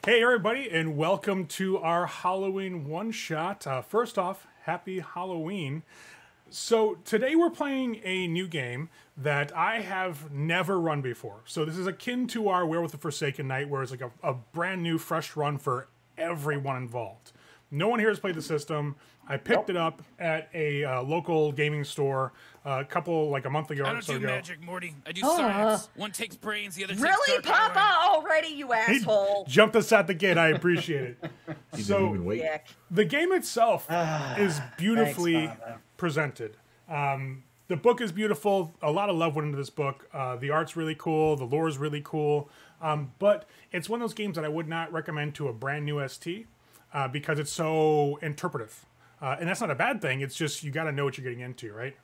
Hey everybody, and welcome to our Halloween one-shot. First off, happy Halloween. So today we're playing a new game that I have never run before. So this is akin to our Werewolf the Forsaken Night, where it's like a brand new, fresh run for everyone involved. No one here has played the system. I picked it up at a local gaming store a month ago. I don't do magic, Morty. I do science. One takes brains, the other takes Really, dark Papa? iron. Already, you asshole. Jumped us at the gate. I appreciate it. So Yuck. the game itself is beautifully presented. The book is beautiful. A lot of love went into this book. The art's really cool. The lore is really cool. But it's one of those games that I would not recommend to a brand new ST because it's so interpretive. And that's not a bad thing. It's just you got to know what you're getting into, right?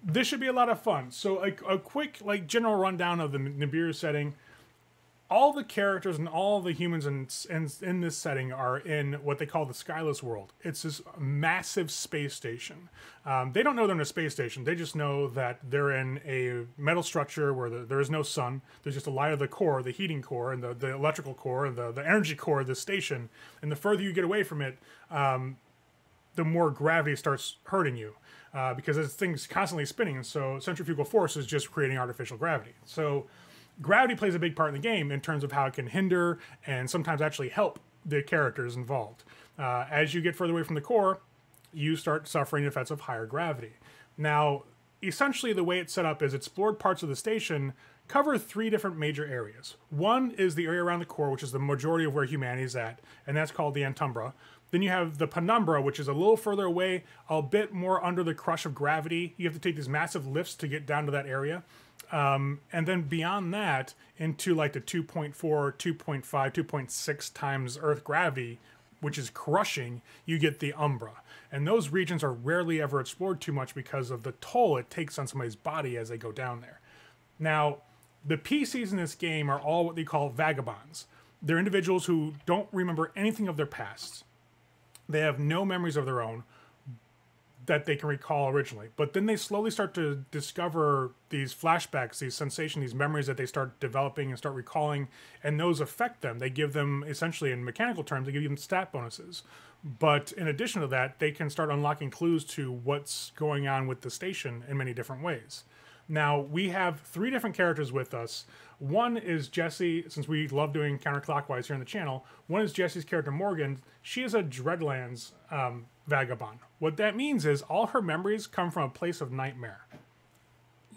This should be a lot of fun. So a quick general rundown of the Nibiru setting. All the characters and all the humans in this setting are in what they call the Skyless World. It's this massive space station. They don't know they're in a space station. They just know that they're in a metal structure where there is no sun. There's just a light of the core, the heating core, and the electrical core, and the energy core of the station. And the further you get away from it, the more gravity starts hurting you. Because this thing's constantly spinning, so centrifugal force is just creating artificial gravity. So gravity plays a big part in the game in terms of how it can hinder and sometimes actually help the characters involved. As you get further away from the core, you start suffering the effects of higher gravity. Now, essentially the way it's set up is explored parts of the station cover three different major areas. One is the area around the core, which is the majority of where humanity is at, and that's called the Antumbra. Then you have the Penumbra, which is a little further away, a bit more under the crush of gravity. You have to take these massive lifts to get down to that area. And then beyond that, into like the 2.4, 2.5, 2.6 times Earth gravity, which is crushing, you get the Umbra. And those regions are rarely ever explored too much because of the toll it takes on somebody's body as they go down there. Now, the PCs in this game are all what they call Vagabonds. They're individuals who don't remember anything of their past. They have no memories of their own that they can recall originally. But then they slowly start to discover these flashbacks, these sensations, these memories that they start developing and start recalling, and those affect them. They give them, essentially in mechanical terms, they give them stat bonuses. But in addition to that, they can start unlocking clues to what's going on with the station in many different ways. Now, we have three different characters with us. One is Jessie, since we love doing counterclockwise here on the channel. One is Jessie's character, Morgan. She is a Dreadlands vagabond. What that means is all her memories come from a place of nightmare.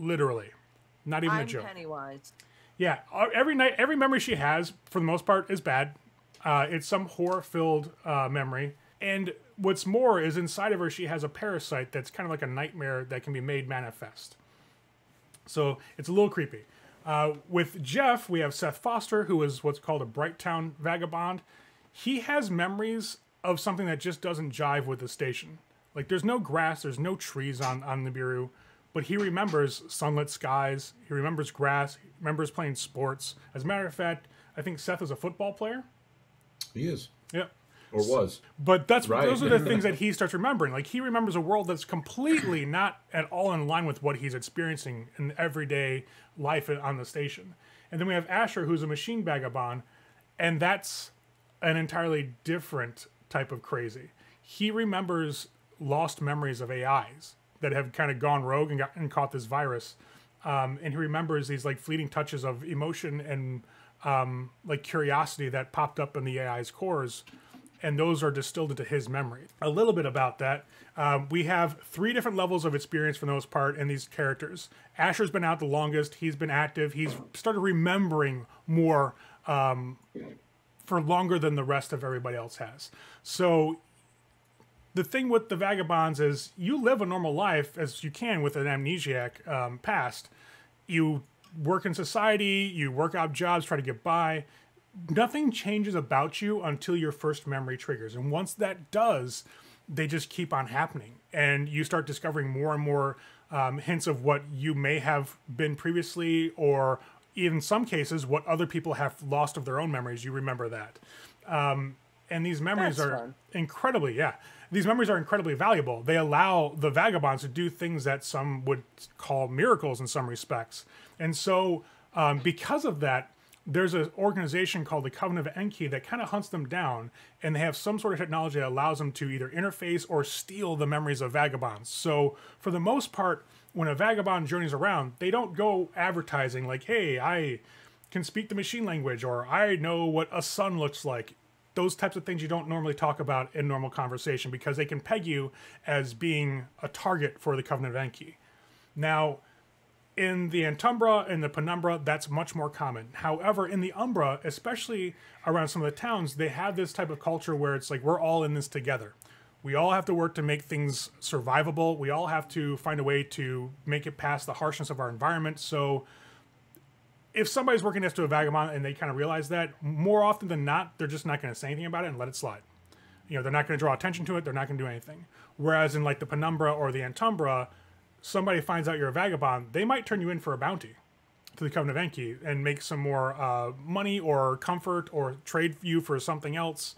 Literally. Not even a joke. Pennywise. Yeah, every memory she has, for the most part, is bad. It's some horror-filled memory. And what's more is inside of her, she has a parasite that's kind of like a nightmare that can be made manifest. So it's a little creepy. With Jeff, we have Seth Foster, who is what's called a Brighttown vagabond. He has memories of something that just doesn't jive with the station. Like, there's no grass, there's no trees on Nibiru, but he remembers sunlit skies, he remembers grass, he remembers playing sports. As a matter of fact, I think Seth is a football player. He is. Yep. Or was. But that's Right. Those are the things that he starts remembering. Like, he remembers a world that's completely not at all in line with what he's experiencing in everyday life on the station. And then we have Asher, who's a machine vagabond, and that's an entirely different type of crazy. He remembers lost memories of AIs that have kind of gone rogue and caught this virus. And he remembers these like fleeting touches of emotion and like curiosity that popped up in the AI's cores. And those are distilled into his memory. A little bit about that. We have three different levels of experience for the most part in these characters. Asher's been out the longest. He's been active. He's started remembering more for longer than the rest of everybody else has. So the thing with the Vagabonds is you live a normal life as you can with an amnesiac past. You work in society, you work odd jobs, try to get by. Nothing changes about you until your first memory triggers. And once that does, they just keep on happening. And you start discovering more and more hints of what you may have been previously, or in some cases, what other people have lost of their own memories. You remember that. And these memories are incredibly, these memories are incredibly valuable. They allow the Vagabonds to do things that some would call miracles in some respects. And so because of that, there's an organization called the Covenant of Enki that kind of hunts them down, and they have some sort of technology that allows them to either interface or steal the memories of vagabonds. So for the most part, when a vagabond journeys around, they don't go advertising like, hey, I can speak the machine language, or I know what a sun looks like. Those types of things you don't normally talk about in normal conversation because they can peg you as being a target for the Covenant of Enki. Now, in the Antumbra and the Penumbra, that's much more common. However, in the Umbra, especially around some of the towns, they have this type of culture where it's like we're all in this together. We all have to work to make things survivable. We all have to find a way to make it past the harshness of our environment. So if somebody's working next to a vagabond and they kind of realize that, more often than not, they're just not going to say anything about it and let it slide. You know, they're not going to draw attention to it. They're not going to do anything. Whereas in like the Penumbra or the Antumbra, somebody finds out you're a vagabond, they might turn you in for a bounty to the Covenant of Enki and make some more money or comfort or trade you for something else.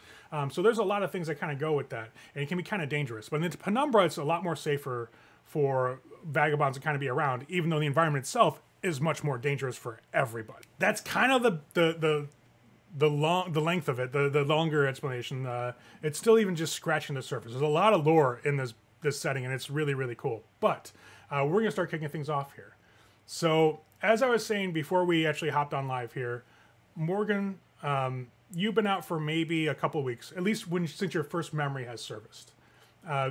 So there's a lot of things that kind of go with that, and it can be kind of dangerous. But in the Penumbra, it's a lot more safer for vagabonds to kind of be around, even though the environment itself is much more dangerous for everybody. That's kind of the length of it, the longer explanation. It's still even just scratching the surface. There's a lot of lore in this setting, and it's really, really cool. But we're going to start kicking things off here. So, as I was saying before we actually hopped on live here, Morgan, you've been out for maybe a couple of weeks, at least since your first memory has serviced.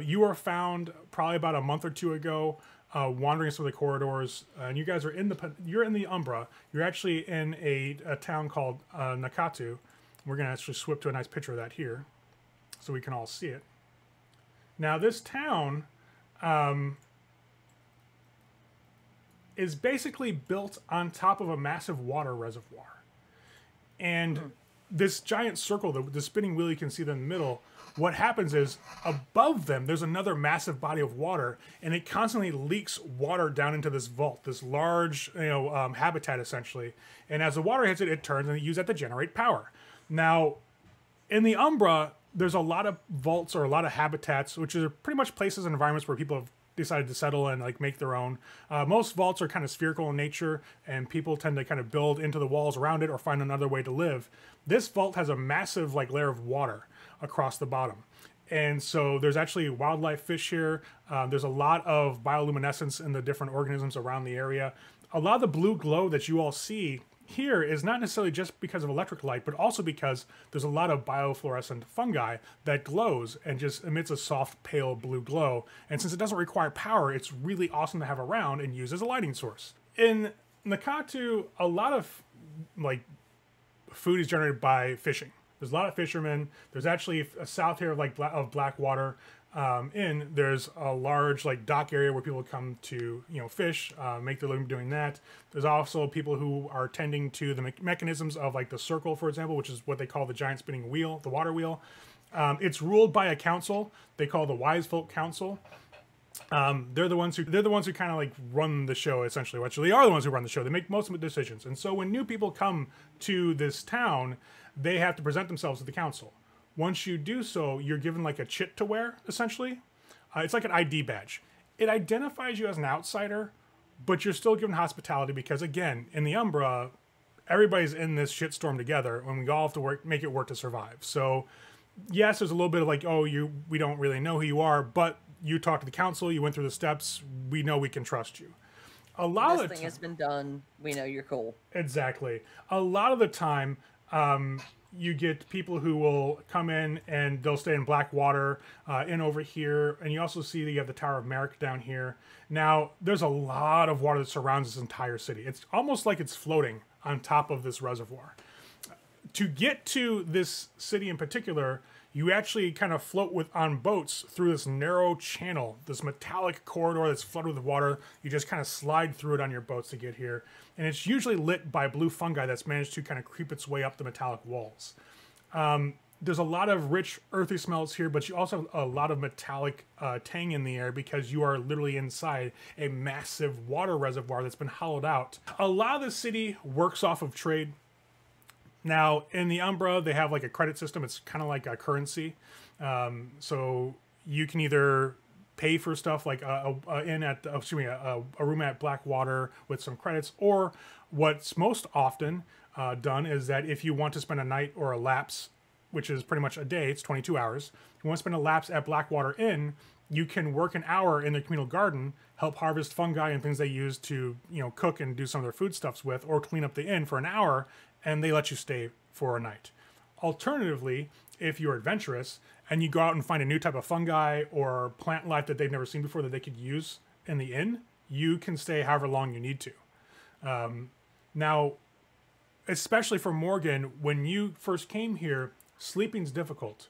You were found probably about a month or two ago, wandering some of the corridors, and you guys are you're in the Umbra. You're actually in a town called Nakatu. We're going to actually swip to a nice picture of that here, so we can all see it. Now, this town is basically built on top of a massive water reservoir. And this giant circle, the spinning wheel you can see there in the middle, what happens is above them, there's another massive body of water, and it constantly leaks water down into this vault, this large habitat, essentially. And as the water hits it, it turns and it uses that to generate power. Now, in the Umbra, there's a lot of vaults or a lot of habitats, which are pretty much places and environments where people have decided to settle and like make their own. Most vaults are kind of spherical in nature, and people tend to kind of build into the walls around it or find another way to live. This vault has a massive like layer of water across the bottom. And so there's actually wildlife fish here. There's a lot of bioluminescence in the different organisms around the area. A lot of the blue glow that you all see here is not necessarily just because of electric light, but also because there's a lot of biofluorescent fungi that glows and just emits a soft, pale blue glow. And since it doesn't require power, it's really awesome to have around and use as a lighting source. In Nakatu, a lot of like food is generated by fishing. There's a lot of fishermen. There's actually south here of Blackwater Inn. There's a large like dock area where people come to fish, make their living doing that. There's also people who are tending to the mechanisms of like the circle, for example, which is what they call the giant spinning wheel, the water wheel. It's ruled by a council they call the Wise Folk Council. They're the ones who kind of like run the show, essentially. Actually, they are the ones who run the show. They make most of the decisions. And so when new people come to this town, they have to present themselves to the council. Once you do so, you're given like a chit to wear, essentially. It's like an ID badge. It identifies you as an outsider, but you're still given hospitality because, again, in the Umbra, everybody's in this shitstorm together, and we all have to make it work to survive. So, yes, there's a little bit of like, we don't really know who you are, but you talked to the council, you went through the steps, we know we can trust you. A lot of the thing has been done, we know you're cool. Exactly. A lot of the time, you get people who will come in and they'll stay in Blackwater Inn over here, and you also see that you have the Tower of Merrick down here. Now, there's a lot of water that surrounds this entire city. It's almost like it's floating on top of this reservoir. To get to this city in particular, you actually kind of float on boats through this narrow channel, this metallic corridor that's flooded with water. You just kind of slide through it on your boats to get here. And it's usually lit by blue fungi that's managed to kind of creep its way up the metallic walls. There's a lot of rich, earthy smells here, but you also have a lot of metallic tang in the air because you are literally inside a massive water reservoir that's been hollowed out. A lot of the city works off of trade. Now, in the Umbra, they have like a credit system. It's kind of like a currency. So you can either pay for stuff like a room at Blackwater with some credits, or what's most often done is that if you want to spend a night or a lapse, which is pretty much a day, it's 22 hours, if you want to spend a lapse at Blackwater Inn, you can work an hour in their communal garden, help harvest fungi and things they use to, cook and do some of their foodstuffs with, or clean up the inn for an hour, and they let you stay for a night. Alternatively, if you're adventurous and you go out and find a new type of fungi or plant life that they've never seen before that they could use in the inn, you can stay however long you need to. Now, especially for Morgan, when you first came here, sleeping's difficult.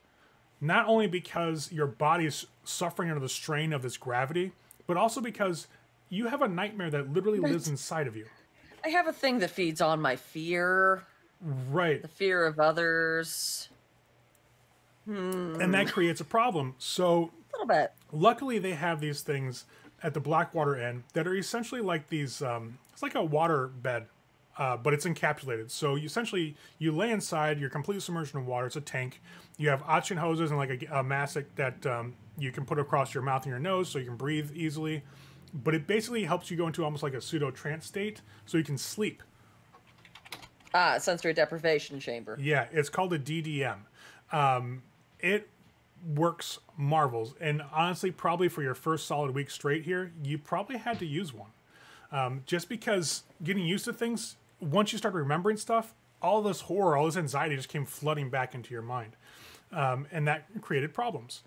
Not only because your body's suffering under the strain of this gravity, but also because you have a nightmare that literally lives inside of you. I have a thing that feeds on my fear. Right. The fear of others. And that creates a problem. So, A little bit. luckily they have these things at the Blackwater Inn that are essentially like these, it's like a water bed, but it's encapsulated. So you lay inside, you're completely submerged in water. It's a tank. You have oxygen hoses and like a mask that you can put across your mouth and your nose so you can breathe easily. But it basically helps you go into almost like a pseudo trance state so you can sleep. Sensory deprivation chamber. Yeah, it's called a DDM. It works marvels. And honestly, probably for your first solid week straight here, you probably had to use one. Just because getting used to things, once you start remembering stuff, all this horror, all this anxiety just came flooding back into your mind. And that created problems.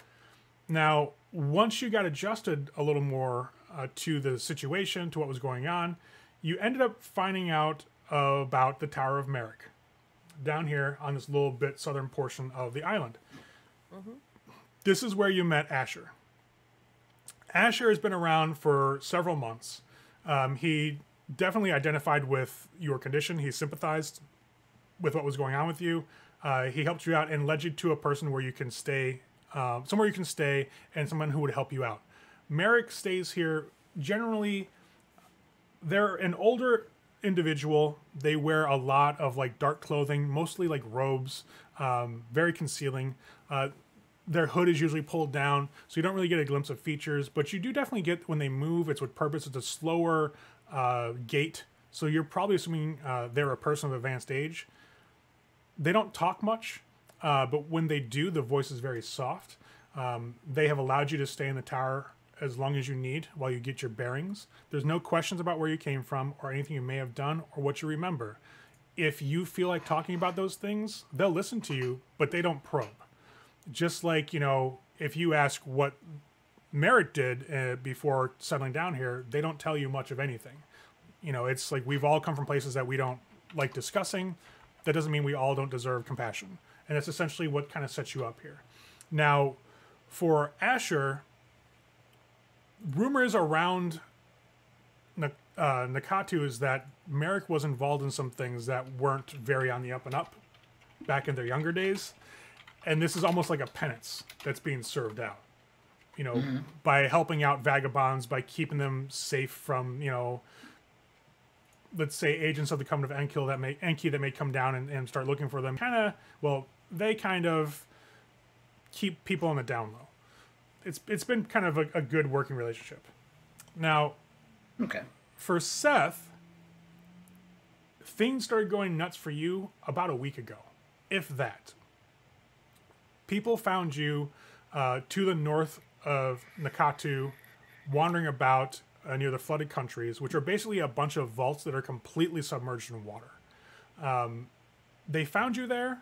Now, once you got adjusted a little more to the situation, to what was going on, you ended up finding out about the Tower of Merrick down here on this little bit southern portion of the island. This is where you met Asher. Asher has been around for several months. He definitely identified with your condition. He sympathized with what was going on with you. He helped you out and led you to a person where you can stay, somewhere you can stay, and someone who would help you out. Merrick stays here. Generally, they're an older individual. They wear a lot of like dark clothing, mostly like robes, very concealing. Their hood is usually pulled down, so you don't really get a glimpse of features, but you do definitely get when they move, it's with purpose. It's a slower gait, so you're probably assuming they're a person of advanced age. They don't talk much, but when they do, the voice is very soft. They have allowed you to stay in the tower as long as you need while you get your bearings. There's no questions about where you came from or anything you may have done or what you remember. If you feel like talking about those things, they'll listen to you, but they don't probe. Just like, if you ask what Merritt did before settling down here, they don't tell you much of anything. It's like we've all come from places that we don't like discussing. That doesn't mean we all don't deserve compassion. And that's essentially what kind of sets you up here. Now, for Asher, rumors around Nakatu is that Merrick was involved in some things that weren't very on the up and up back in their younger days. And this is almost like a penance that's being served out, by helping out vagabonds, by keeping them safe from, let's say agents of the Covenant of Enki that may come down and start looking for them. They kind of keep people on the down low. It's been kind of a good working relationship. Now, Okay. for Seth, things started going nuts for you about a week ago, if that. People found you to the north of Nakatu, wandering about near the flooded countries, which are basically a bunch of vaults that are completely submerged in water. They found you there,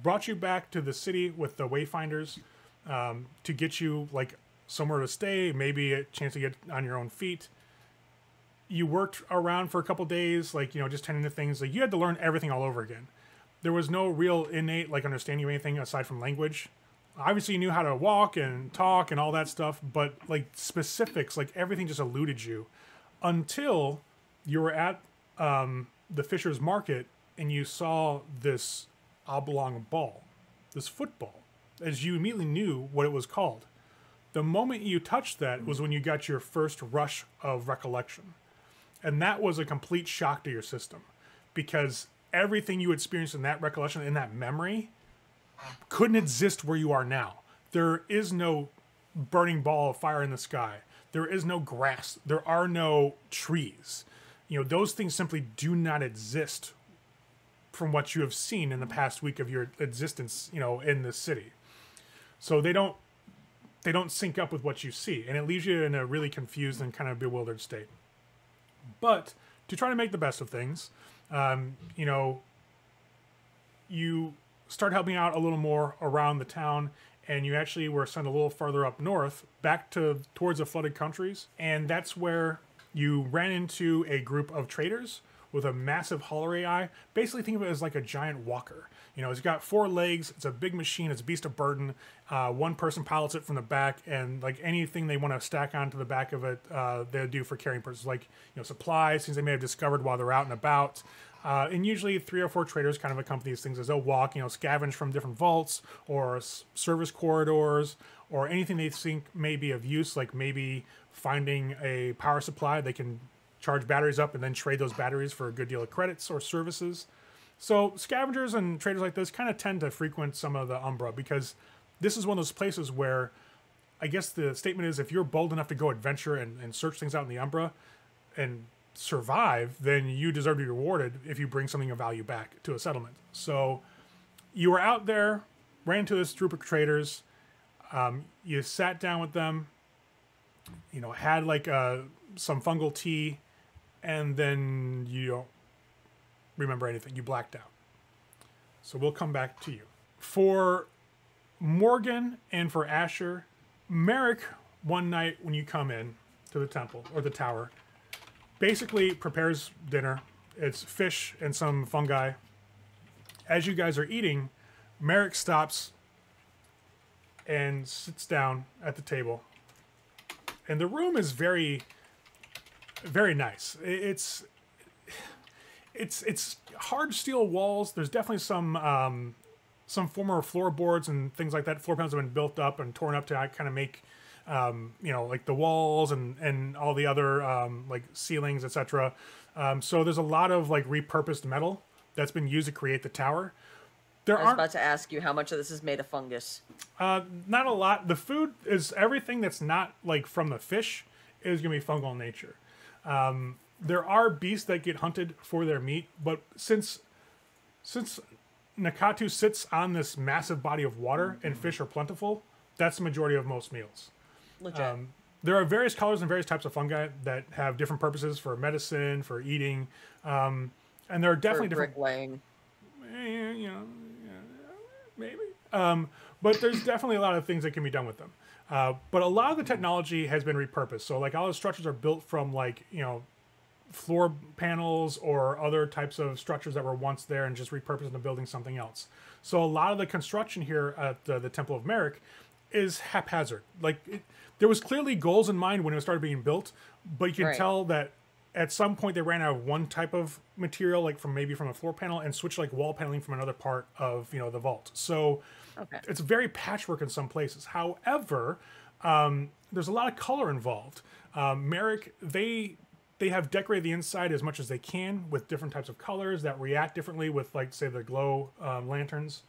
brought you back to the city with the Wayfinders to get you like somewhere to stay, maybe a chance to get on your own feet. You worked around for a couple days, just tending to things. Like you had to learn everything all over again. There was no real innate understanding of anything aside from language. Obviously, you knew how to walk and talk and all that stuff, but specifics, everything just eluded you until you were at the Fisher's Market and you saw this oblong ball, this football, as you immediately knew what it was called. The moment you touched that was when you got your first rush of recollection. And that was a complete shock to your system because everything you experienced in that recollection, in that memory, couldn't exist where you are now. There is no burning ball of fire in the sky. There is no grass. There are no trees. Those things simply do not exist from what you have seen in the past week of your existence, in this city. So they don't sync up with what you see, and it leaves you in a really confused and kind of bewildered state. But to try to make the best of things, you start helping out a little more around the town, and you actually were sent a little further up north, back towards the flooded countries, and that's where you ran into a group of traders with a massive hauler AI. Basically, think of it as like a giant walker. It's got 4 legs. It's a big machine. It's a beast of burden. One person pilots it from the back, and like anything they want to stack onto the back of it, they'll do for carrying purposes, like supplies, things they may have discovered while they're out and about. And usually 3 or 4 traders kind of accompany these things as they'll walk, scavenge from different vaults or service corridors or anything they think may be of use, like maybe finding a power supply. They can charge batteries up and then trade those batteries for a good deal of credits or services. So scavengers and traders like this kind of tend to frequent some of the Umbra, because this is one of those places where I guess the statement is, if you're bold enough to go adventure and search things out in the Umbra and survive, then you deserve to be rewarded if you bring something of value back to a settlement. So you were out there, ran into this group of traders, you sat down with them, had like some fungal tea, and then you don't remember anything. You blacked out. So we'll come back to you. For Morgan and for Asher, Merrick, one night when you come in to the temple or the tower, basically prepares dinner. It's fish and some fungi. As you guys are eating, Merrick stops and sits down at the table. And the room is very, very nice. It's hard steel walls. There's definitely some former floorboards and things like that. Floor panels have been built up and torn up to kind of make, like the walls and all the other like ceilings, etc. So there's a lot of like repurposed metal that's been used to create the tower. I was about to ask you how much of this is made of fungus. Not a lot. The food is everything that's not like from the fish is going to be fungal in nature. There are beasts that get hunted for their meat, but since Nakatu sits on this massive body of water and fish are plentiful, that's the majority of most meals. Legit. There are various colors and various types of fungi that have different purposes for medicine, for eating, and there are definitely different bricklaying. Maybe. But there's definitely a lot of things that can be done with them. But a lot of the technology has been repurposed. So like all the structures are built from like, floor panels or other types of structures that were once there and just repurposed into building something else. So a lot of the construction here at the Temple of Merrick is haphazard. Like there was clearly goals in mind when it started being built, but you can tell that at some point they ran out of one type of material, like from a floor panel, and switched like wall paneling from another part of the vault. So it's very patchwork in some places. However, there's a lot of color involved. Merrick, they have decorated the inside as much as they can with different types of colors that react differently with, like, say, the glow lanterns.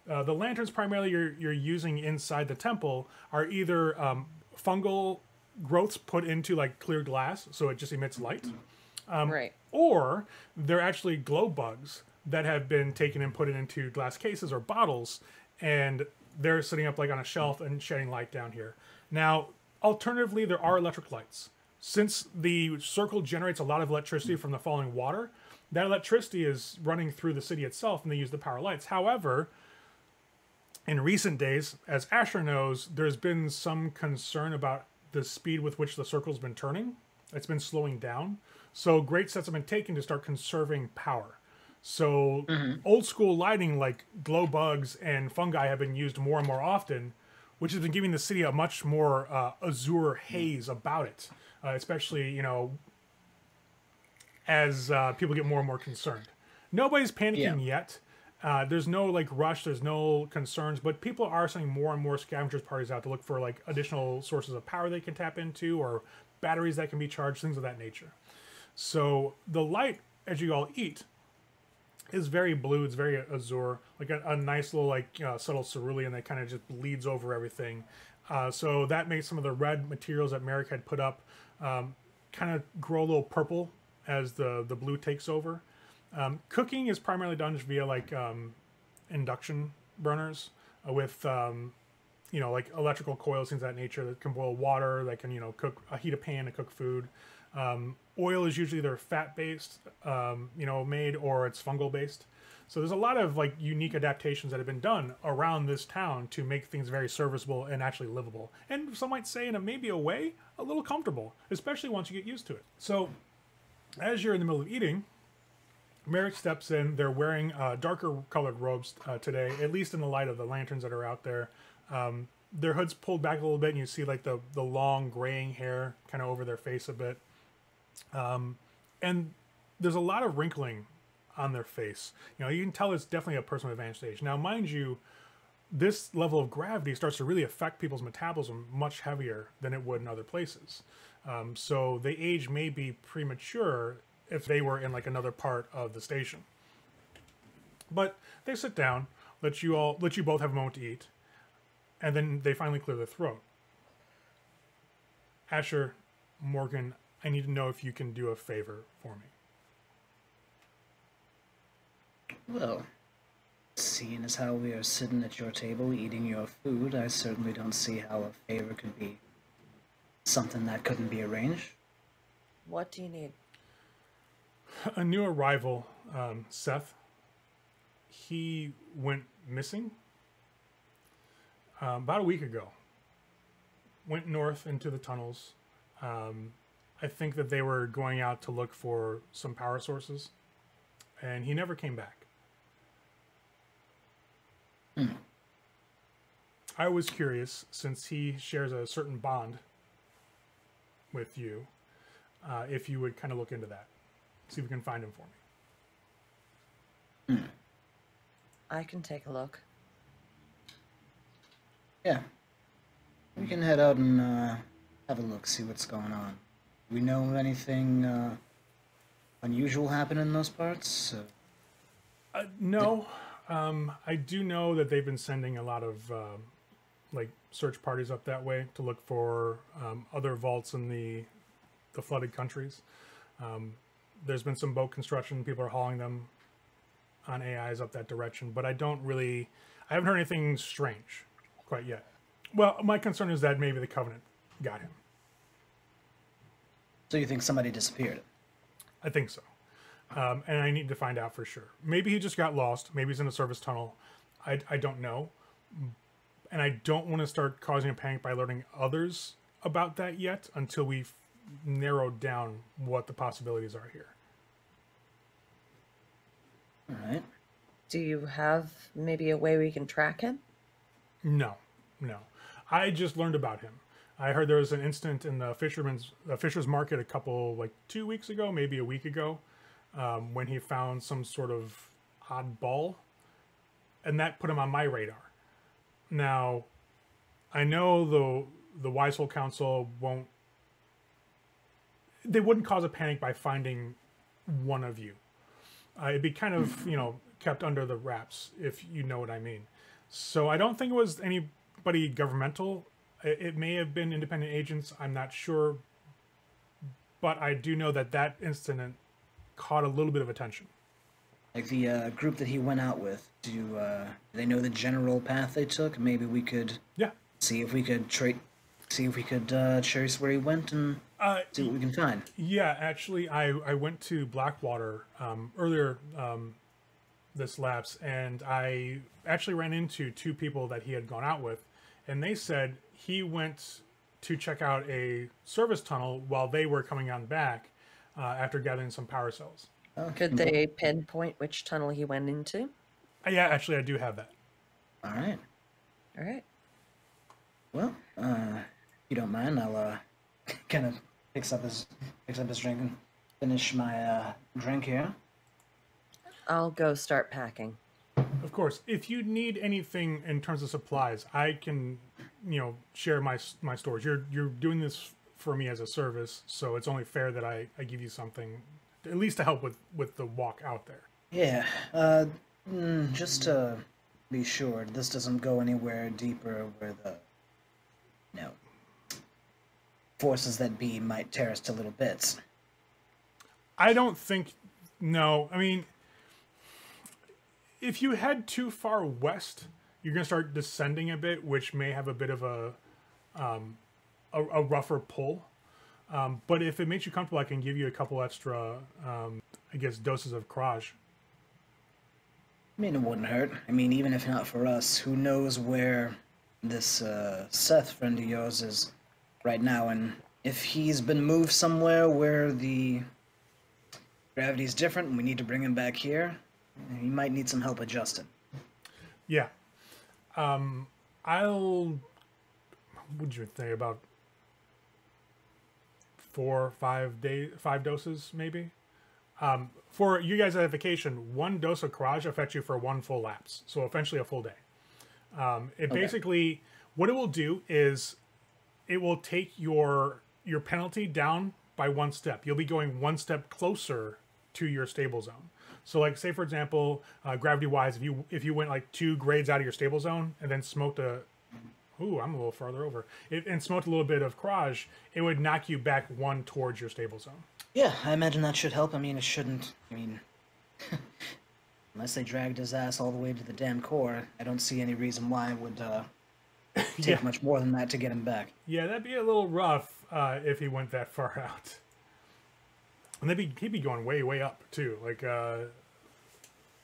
The lanterns primarily you're using inside the temple are either fungal growths put into, like, clear glass, so it just emits light. Or they're actually glow bugs that have been taken and put into glass cases or bottles, and they're sitting up, like, on a shelf and shedding light down here. Now, alternatively, there are electric lights. Since the circle generates a lot of electricity from the falling water, that electricity is running through the city itself, and they use the power lights. However, in recent days, as Asher knows, there's been some concern about the speed with which the circle's been turning. It's been slowing down. So great steps have been taken to start conserving power. So old school lighting like glow bugs and fungi have been used more and more often, which has been giving the city a much more azure haze about it. Especially, as people get more and more concerned. Nobody's panicking yet. There's no like rush. There's no concerns. But people are sending more and more scavengers parties out to look for like additional sources of power they can tap into, or batteries that can be charged, things of that nature. So the light, as you all eat, is very blue. It's very azure, like a nice little like subtle cerulean that kind of just bleeds over everything. So that makes some of the red materials that Merrick had put up kind of grow a little purple as the blue takes over. Cooking is primarily done via like induction burners with like electrical coils, things of that nature that can boil water, that can heat a pan to cook food. Oil is usually either fat based, made, or it's fungal based. So there's a lot of like unique adaptations that have been done around this town to make things very serviceable and actually livable. And some might say, in maybe a way, a little comfortable, especially once you get used to it. So as you're in the middle of eating, Merrick steps in. They're wearing darker colored robes today, at least in the light of the lanterns that are out there. Their hood's pulled back a little bit, and you see like the long graying hair kind of over their face a bit. And there's a lot of wrinkling on their face. You can tell it's definitely a person of advanced age. Now, mind you, this level of gravity starts to really affect people's metabolism much heavier than it would in other places. So the age may be premature if they were in like another part of the station. But they sit down, let you both have a moment to eat, and then they finally clear their throat. Asher, Morgan, I need to know if you can do a favor for me. Well, seeing as how we are sitting at your table eating your food, I certainly don't see how a favor could be something that couldn't be arranged. What do you need? A new arrival, Seth. He went missing about a week ago. Went north into the tunnels. I think that they were going out to look for some power sources, and he never came back. I was curious, since he shares a certain bond with you, if you would kind of look into that. See if we can find him for me. I can take a look. Yeah. We can head out and have a look, see what's going on. We know of anything unusual happen in those parts? No. I do know that they've been sending a lot of like search parties up that way to look for other vaults in the flooded countries. There's been some boat construction. People are hauling them on AIs up that direction, but I haven't heard anything strange quite yet. Well, my concern is that maybe the Covenant got him. So you think somebody disappeared? I think so. And I need to find out for sure. Maybe he just got lost. Maybe he's in a service tunnel. I don't know. And I don't want to start causing a panic by alerting others about that yet until we've narrowed down what the possibilities are here. All right. Do you have maybe a way we can track him? No. I just learned about him. I heard there was an incident in the Fisher's Market a couple, like 2 weeks ago, maybe a week ago, when he found some sort of odd ball, and that put him on my radar. Now, I know the Wiseful Council wouldn't cause a panic by finding one of you. It'd be kind of, kept under the wraps, if you know what I mean. So I don't think it was anybody governmental. It may have been independent agents. I'm not sure. But I do know that incident caught a little bit of attention. Like the group that he went out with, do they know the general path they took? Maybe we could see if we could trace where he went and see what we can find. Yeah, actually, I went to Blackwater earlier this lapse, and I actually ran into two people that he had gone out with, and they said he went to check out a service tunnel while they were coming on back after gathering some power cells. Could they pinpoint which tunnel he went into? Yeah, actually, I do have that. All right. Well, if you don't mind, I'll kind of picks up his drink and finish my drink here. I'll go start packing. Of course, if you need anything in terms of supplies, I can, share my stores. You're doing this for me as a service, so it's only fair that I give you something, at least to help with the walk out there. Yeah. Just to be sure, this doesn't go anywhere deeper where the forces that be might tear us to little bits. I don't think. No, I mean, If you head too far west, you're going to start descending a bit, which may have a bit of a rougher pull. But if it makes you comfortable, I can give you a couple extra, I guess, doses of Kraj. I mean, it wouldn't hurt. I mean, even if not for us, who knows where this Seth friend of yours is right now, and if he's been moved somewhere where the gravity's different and we need to bring him back here, he might need some help adjusting. Yeah. What would you think, about 4 or 5 doses, maybe? For you guys at vacation, 1 dose of Kraj affects you for 1 full lapse, so essentially a full day. Basically, what it will do is it will take your penalty down by 1 step. You'll be going 1 step closer to your stable zone. So, like, say for example, gravity-wise, if you went like 2 grades out of your stable zone and then smoked I'm a little farther over. And smoked a little bit of Kraj, it would knock you back 1 towards your stable zone. Yeah, I imagine that should help. I mean, it shouldn't. I mean, unless they dragged his ass all the way to the damn core, I don't see any reason why it would take much more than that to get him back. Yeah, that'd be a little rough if he went that far out. And he'd be going way, way up, too. Like,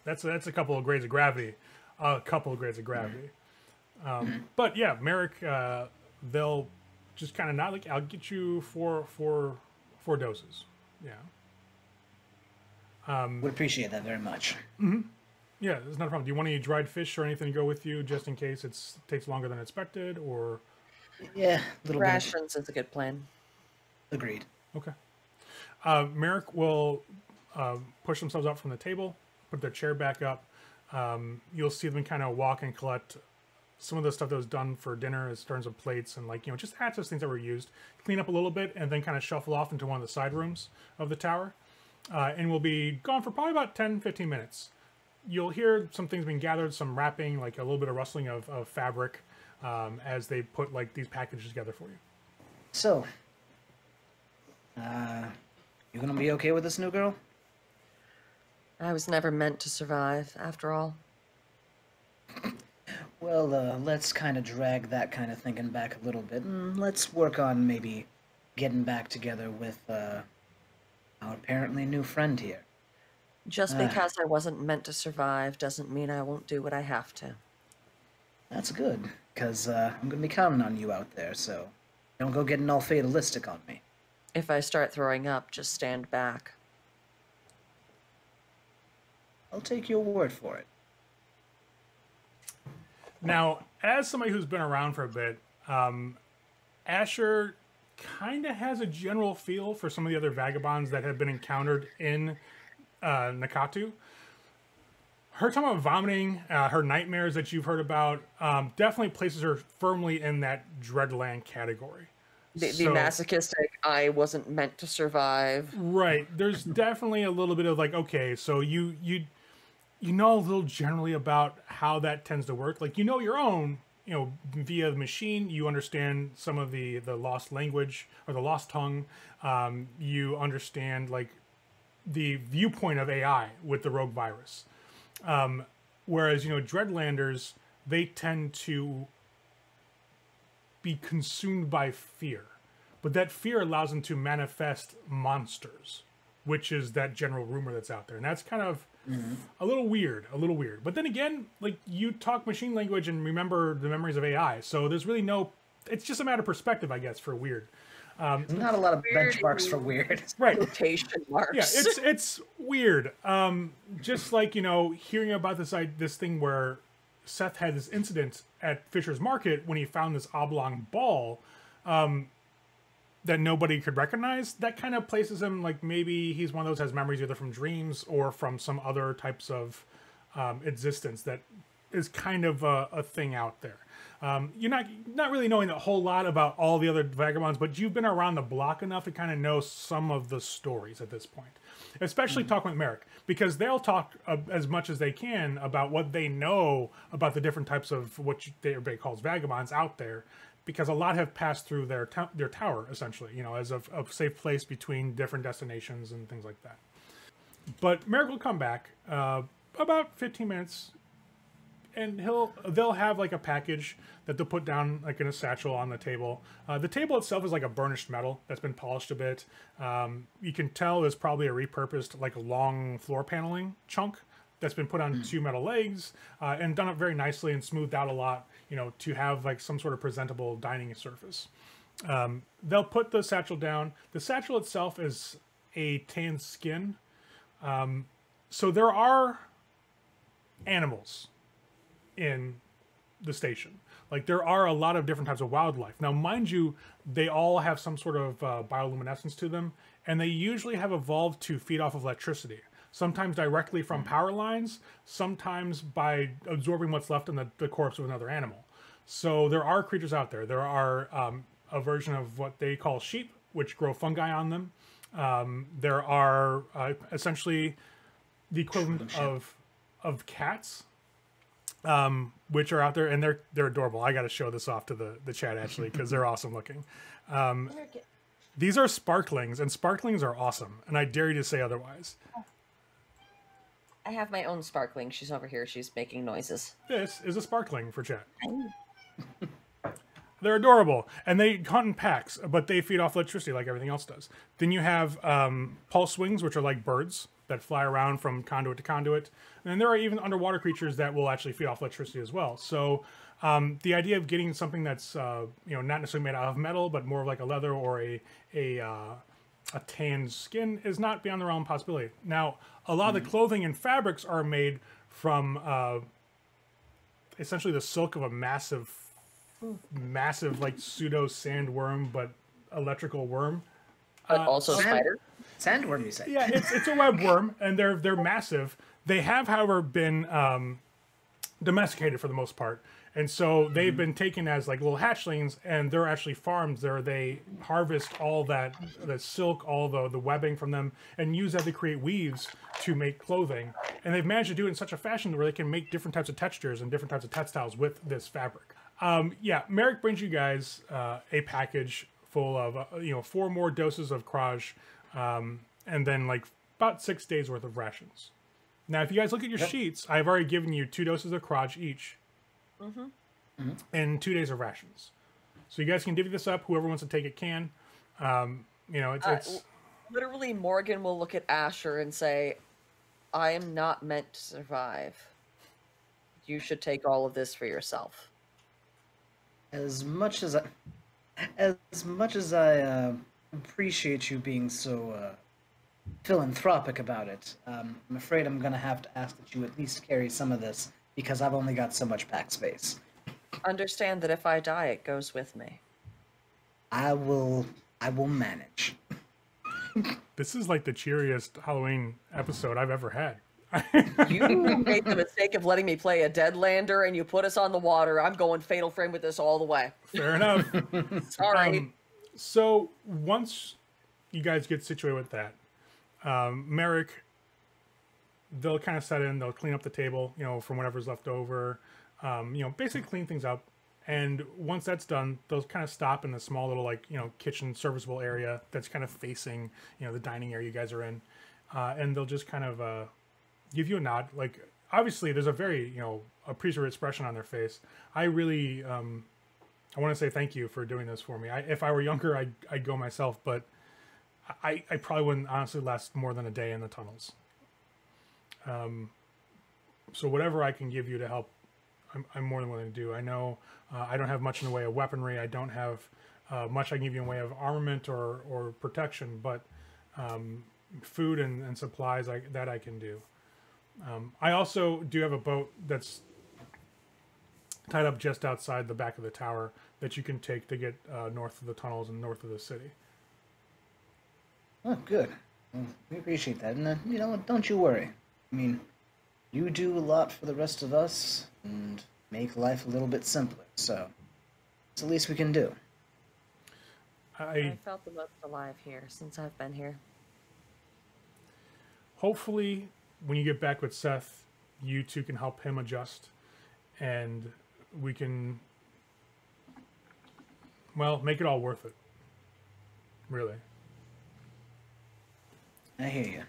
that's a couple of grades of gravity. But yeah, Merrick, they'll just kind of not like, I'll get you four doses. Yeah. Would appreciate that very much. Mm-hmm. Yeah, there's not a problem. Do you want any dried fish or anything to go with you just in case it takes longer than expected, or? Yeah, little rations is a good plan. Agreed. Okay. Merrick will push themselves up from the table, put their chair back up. You'll see them kind of walk and collect some of the stuff that was done for dinner, as terms of plates and, like, just access things that were used, clean up a little bit, and then kind of shuffle off into one of the side rooms of the tower. And we'll be gone for probably about 10-15 minutes. You'll hear some things being gathered, some wrapping, like a little bit of rustling of fabric as they put, like, these packages together for you. So, you gonna be okay with this new girl? I was never meant to survive, after all. Well, let's kind of drag that kind of thinking back a little bit, and let's work on maybe getting back together with our apparently new friend here. Just because I wasn't meant to survive doesn't mean I won't do what I have to. That's good, because I'm going to be counting on you out there, so don't go getting all fatalistic on me. If I start throwing up, just stand back. I'll take your word for it. Now, as somebody who's been around for a bit, Asher kind of has a general feel for some of the other vagabonds that have been encountered in Nakatu. Her talking about vomiting, her nightmares that you've heard about, definitely places her firmly in that Dreadland category. The masochistic, I wasn't meant to survive. Right. There's definitely a little bit of like, okay, so you know a little generally about how that tends to work. Like, your own, via the machine, you understand some of the lost language or the lost tongue. You understand, like, the viewpoint of AI with the rogue virus. Whereas, Dreadlanders, they tend to be consumed by fear. But that fear allows them to manifest monsters, which is that general rumor that's out there. And that's kind of a little weird. But then again, like, you talk machine language and remember the memories of AI. So there's really it's just a matter of perspective, I guess, for weird. Not a lot of benchmarks for weird. Right. Quotation marks. Yeah, it's weird. Just like, hearing about this thing where Seth had this incident at Fisher's Market when he found this oblong ball that nobody could recognize. That kind of places him, like, maybe he's one of those has memories either from dreams or from some other types of existence that is kind of a thing out there. You're not really knowing a whole lot about all the other vagabonds, but you've been around the block enough to kind of know some of the stories at this point. Especially talking with Merrick, because they'll talk as much as they can about what they know about the different types of what everybody calls vagabonds out there, because a lot have passed through their tower, essentially, as a safe place between different destinations and things like that. But Merrick will come back. about 15 minutes. And they'll have like a package that they'll put down like in a satchel on the table. The table itself is like a burnished metal that's been polished a bit. You can tell there's probably a repurposed like a long floor paneling chunk that's been put on two metal legs and done up very nicely and smoothed out a lot, to have like some sort of presentable dining surface. They'll put the satchel down. The satchel itself is a tanned skin. So there are animals in the station. Like there are a lot of different types of wildlife. Now, mind you, they all have some sort of bioluminescence to them, and they usually have evolved to feed off of electricity. Sometimes directly from power lines, sometimes by absorbing what's left in the corpse of another animal. So there are creatures out there. There are a version of what they call sheep, which grow fungi on them. There are essentially the equivalent of cats, which are out there, and they're adorable. I got to show this off to the chat actually because they're awesome looking. These are Sparklings, and Sparklings are awesome, and I dare you to say otherwise. I have my own Sparkling. She's over here. She's making noises. This is a Sparkling for chat. They're adorable, and they hunt in packs, but they feed off electricity like everything else does. Then you have pulse wings, which are like birds that fly around from conduit to conduit. And there are even underwater creatures that will actually feed off electricity as well. So the idea of getting something that's not necessarily made out of metal, but more of like a leather or a tanned skin is not beyond the realm of possibility. Now, a lot of the clothing and fabrics are made from essentially the silk of a massive like pseudo sandworm, but electrical worm. But also spider. Sandworm, you say? Yeah, it's a web worm, and they're massive. They have, however, been domesticated for the most part, and so they've been taken as like little hatchlings, and they're actually farms. They harvest all the silk, all the webbing from them, and use that to create weaves to make clothing. And they've managed to do it in such a fashion where they can make different types of textures and different types of textiles with this fabric. Merrick brings you guys a package full of 4 more doses of Kraj, and then like about 6 days worth of rations. Now, if you guys look at your sheets, I've already given you 2 doses of Kraj each, and 2 days of rations. So you guys can divvy this up. Whoever wants to take it can. It's literally Morgan will look at Asher and say, "I am not meant to survive. You should take all of this for yourself." As much as I appreciate you being so philanthropic about it, I'm afraid I'm gonna have to ask that you at least carry some of this because I've only got so much pack space. Understand that if I die, it goes with me. I will manage. This is like the cheeriest Halloween episode I've ever had. You made the mistake of letting me play a Deadlander, and you put us on the water. I'm going Fatal Frame with this all the way. Fair enough. Sorry. So once you guys get situated with that, Merrick, they'll kind of set in. They'll clean up the table, from whatever's left over. Basically clean things up. And once that's done, they'll kind of stop in a small little kitchen serviceable area that's kind of facing the dining area you guys are in, and they'll just kind of give you a nod. Like, obviously there's a very appreciative expression on their face. I really I want to say thank you for doing this for me. If I were younger, I'd go myself, but I probably wouldn't honestly last more than a day in the tunnels. So whatever I can give you to help, I'm more than willing to do. I know I don't have much in the way of weaponry. I don't have much I can give you in the way of armament or protection, but food and supplies that I can do. I also do have a boat that's tied up just outside the back of the tower that you can take to get north of the tunnels and north of the city. Oh, good. Well, we appreciate that. And, don't you worry. I mean, you do a lot for the rest of us and make life a little bit simpler, so it's the least we can do. I felt the most alive here since I've been here. Hopefully, when you get back with Seth, you two can help him adjust, and we can, make it all worth it. Really. I hear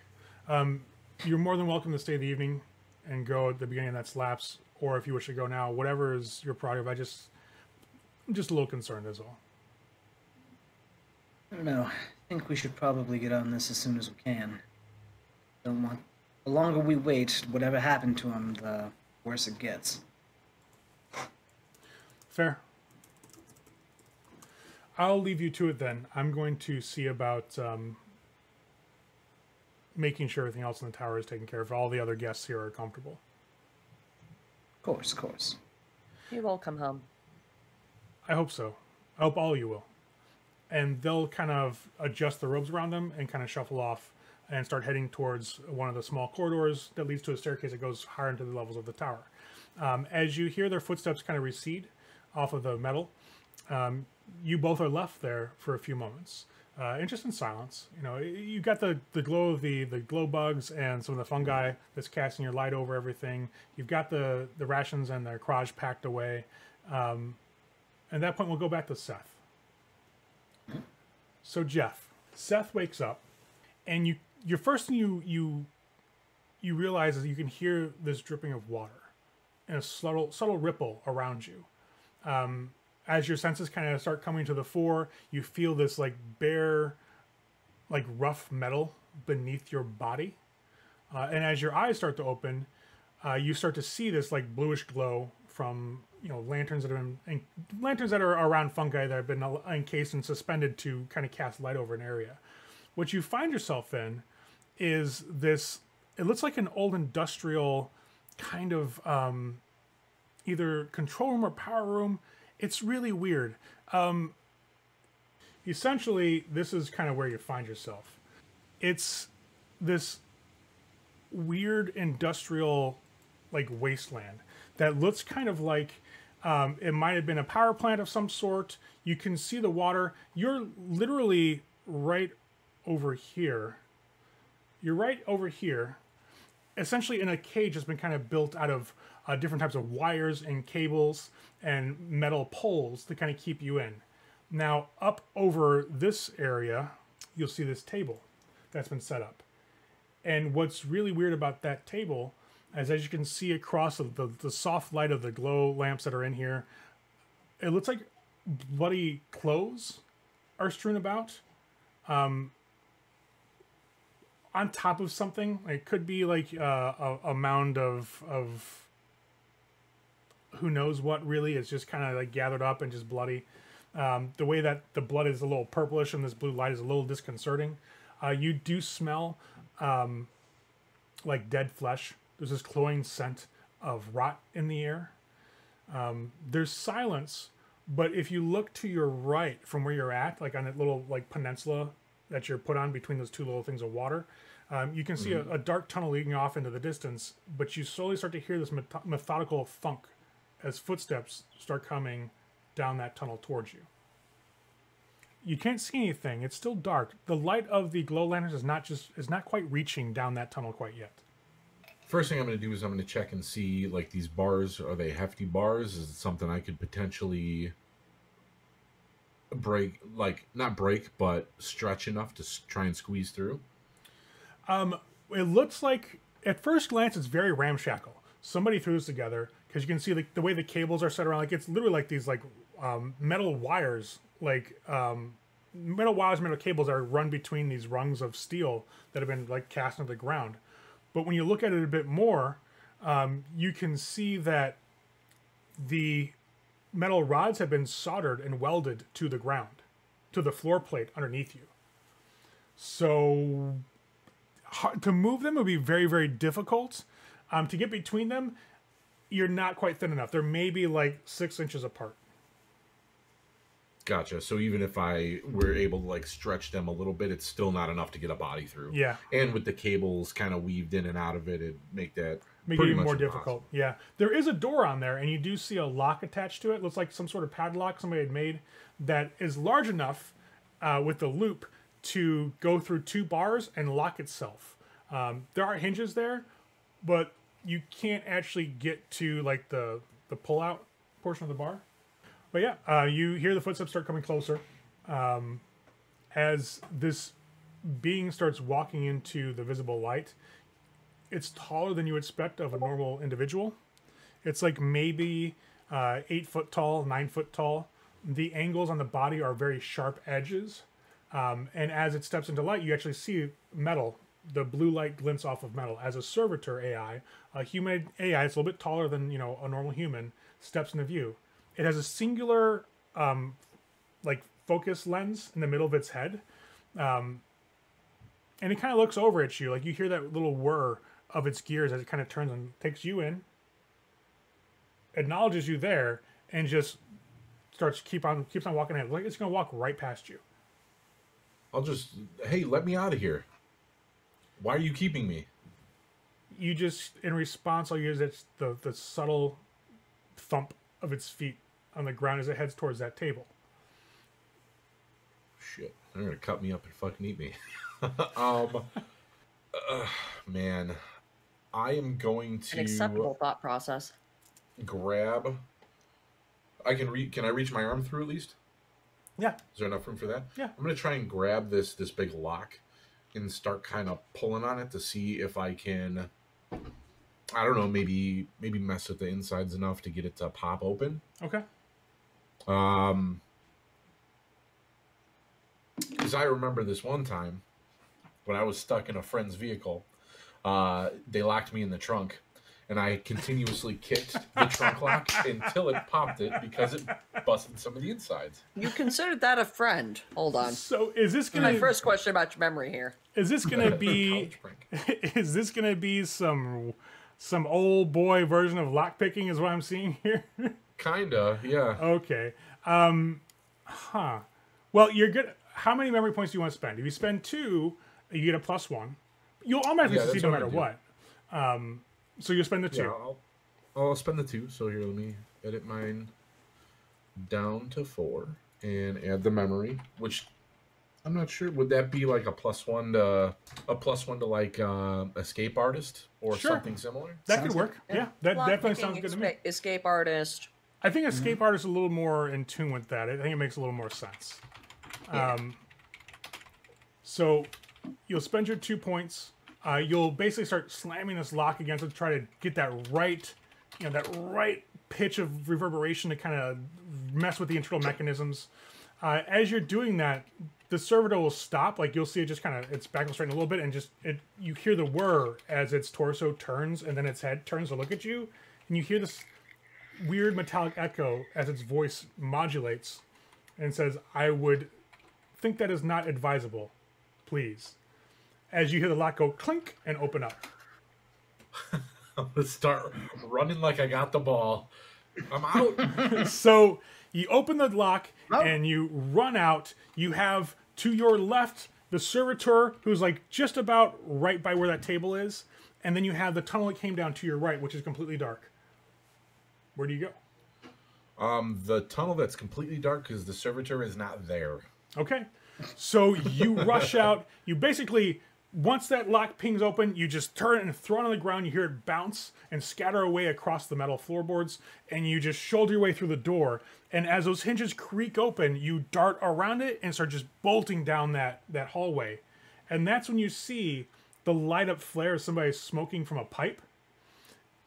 you. You're more than welcome to stay the evening and go at the beginning of that slaps, or if you wish to go now, whatever is your prerogative. I'm just a little concerned is all. I don't know. I think we should probably get on this as soon as we can. Don't want... The longer we wait, whatever happened to him, the worse it gets. Fair. I'll leave you to it then. I'm going to see about making sure everything else in the tower is taken care of. All the other guests here are comfortable. Of course, of course. You'll all come home. I hope so. I hope all of you will. And they'll kind of adjust the robes around them and kind of shuffle off and start heading towards one of the small corridors that leads to a staircase that goes higher into the levels of the tower. As you hear their footsteps kind of recede off of the metal, you both are left there for a few moments, and just in silence. You know, you got the glow of the glow bugs and some of the fungi that's casting your light over everything. You've got the rations and their craj packed away. At that point, we'll go back to Seth. So Seth wakes up, and your first thing you realize is you can hear this dripping of water and a subtle ripple around you. As your senses kind of start coming to the fore, you feel this like bare, like rough metal beneath your body. And as your eyes start to open, you start to see this like bluish glow from, you know, lanterns that are around fungi that have been encased and suspended to kind of cast light over an area. What you find yourself in is this, it looks like an old industrial kind of either control room or power room. It's really weird. Essentially, this is kind of where you find yourself. It's this weird industrial like wasteland that looks kind of like it might have been a power plant of some sort. You can see the water. You're literally right over here. You're right over here, essentially in a cage that's been kind of built out of different types of wires and cables and metal poles to kind of keep you in. Now, up over this area, you'll see this table that's been set up. And what's really weird about that table is, as you can see across the soft light of the glow lamps that are in here, it looks like bloody clothes are strewn about. On top of something. It could be like a mound of who knows what really. It's just kind of like gathered up and just bloody. The way that the blood is a little purplish and this blue light is a little disconcerting. You do smell like dead flesh. There's this cloying scent of rot in the air. There's silence, but if you look to your right from where you're at, like on that little like peninsula that you're put on between those two little things of water, you can see a dark tunnel leading off into the distance, but you slowly start to hear this methodical thunk as footsteps start coming down that tunnel towards you. You can't see anything. It's still dark. The light of the glow lanterns is not quite reaching down that tunnel quite yet. First thing I'm going to do is I'm going to check and see, like, these bars. Are they hefty bars? Is it something I could potentially break, like, not break, but stretch enough to try and squeeze through? It looks like, at first glance, it's very ramshackle. Somebody threw this together, because you can see the way the cables are set around. Like, it's literally like these, like, metal wires, like, metal cables that are run between these rungs of steel that have been, like, cast into the ground. But when you look at it a bit more, you can see that the metal rods have been soldered and welded to the ground, to the floor plate underneath you. So to move them would be very, very difficult. To get between them, you're not quite thin enough. They're maybe like 6 inches apart. Gotcha. So even if I were able to like stretch them a little bit, it's still not enough to get a body through. Yeah. And with the cables kind of weaved in and out of it, it'd make that it even more difficult. Yeah. There is a door on there, and you do see a lock attached to it. Looks like some sort of padlock somebody had made that is large enough with the loop to go through 2 bars and lock itself. There are hinges there, but you can't actually get to like the pull-out portion of the bar. But yeah, you hear the footsteps start coming closer as this being starts walking into the visible light. it's taller than you would expect of a normal individual. It's like maybe 8 foot tall, 9 foot tall. The angles on the body are very sharp edges. And as it steps into light, you actually see metal. The blue light glints off of metal. As a servitor AI, a human AI, it's a little bit taller than, a normal human, steps into view. It has a singular, focus lens in the middle of its head. And it kind of looks over at you. Like, you hear that little whir of its gears as it kind of turns and takes you in, acknowledges you there, and just keeps on walking ahead. Like it's going to walk right past you. Hey, let me out of here. Why are you keeping me? You just, in response, I'll use the subtle thump of its feet on the ground as it heads towards that table. Shit. They're going to cut me up and fucking eat me. Man. I am going to... An acceptable thought process. Grab... Can I reach my arm through at least? Yeah. Is there enough room for that? Yeah. I'm going to try and grab this big lock and start kind of pulling on it to see if I can, I don't know, maybe mess with the insides enough to get it to pop open. Okay. Because I remember this one time when I was stuck in a friend's vehicle, they locked me in the trunk. And I continuously kicked the trunk lock until it popped it because it busted some of the insides. You considered that a friend? Hold on. So is this gonna? My first question about your memory here. Is this gonna be? Is this gonna be some old boy version of lockpicking? Is what I'm seeing here. Kinda, yeah. Okay. Well, you're good. How many memory points do you want to spend? If you spend 2, you get a +1. You'll automatically succeed no matter what. So you'll spend the 2. Yeah, I'll spend the 2. So here, let me edit mine down to 4 and add the memory, which I'm not sure. Would that be like a +1 to like escape artist or something similar? That could work. Yeah, that definitely sounds good to me. Escape artist. I think escape artist is a little more in tune with that. I think it makes a little more sense. Yeah. So you'll spend your 2 points. You'll basically start slamming this lock against it to try to get that right pitch of reverberation to kind of mess with the internal mechanisms. As you're doing that, the servitor will stop. Like, you'll see it just kind of, its back will straighten a little bit, and you hear the whir as its torso turns and then its head turns to look at you, and you hear this weird metallic echo as its voice modulates and says, "I would think that is not advisable, please." As you hear the lock go clink and open up. I'm going to start running like I got the ball. I'm out. So you open the lock and you run out. You have to your left the servitor, who's like just about right by where that table is. And then you have the tunnel that came down to your right, which is completely dark. Where do you go? The tunnel that's completely dark because the servitor is not there. Okay. So you rush out. You basically... Once that lock pings open, you just turn it and throw it on the ground. You hear it bounce and scatter away across the metal floorboards, and you just shoulder your way through the door. And as those hinges creak open, you dart around it and start just bolting down that hallway. And that's when you see the light up flare of somebody smoking from a pipe.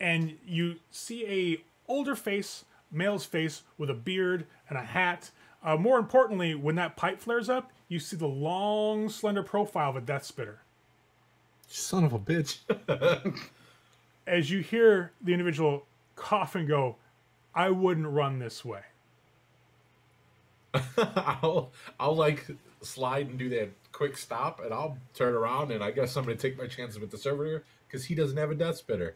And you see a older face, male's face, with a beard and a hat. More importantly, when that pipe flares up, you see the long, slender profile of a death spitter. Son of a bitch. As you hear the individual cough and go, "I wouldn't run this way." I'll like slide and do that quick stop, and I'll turn around, and I guess I'm going to take my chances with the servitor because he doesn't have a death spitter.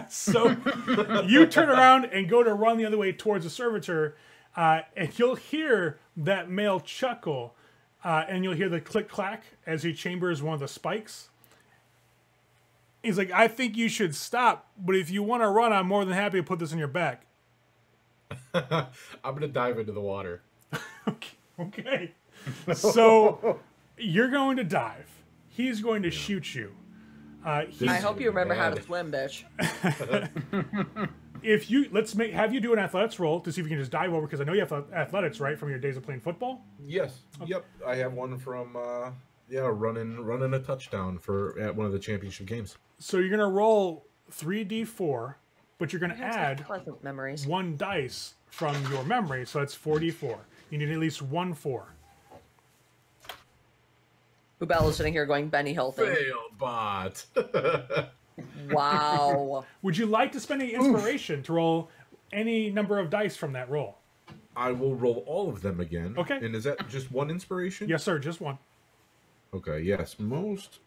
So you turn around and go to run the other way towards the servitor, and you'll hear that male chuckle, and you'll hear the click-clack as he chambers one of the spikes. He's like, "I think you should stop, but if you want to run, I'm more than happy to put this in your back." I'm going to dive into the water. Okay. So you're going to dive. He's going to shoot you. I hope you remember how to swim, bitch. If you have you do an athletics roll to see if you can just dive over, because I know you have athletics, right, from your days of playing football. Yes. Okay. Yep. I have one from running a touchdown at one of the championship games. So you're gonna roll 3d4, but you're gonna add pleasant memories. 1 dice from your memory, so it's 4d4. You need at least 1 4. Bubel is sitting here going Benny Hill thing. Fail bot. Wow. Would you like to spend any inspiration to roll any number of dice from that roll? I will roll all of them again. Okay. And is that just 1 inspiration? Yes, sir. Just 1. Okay, yes, most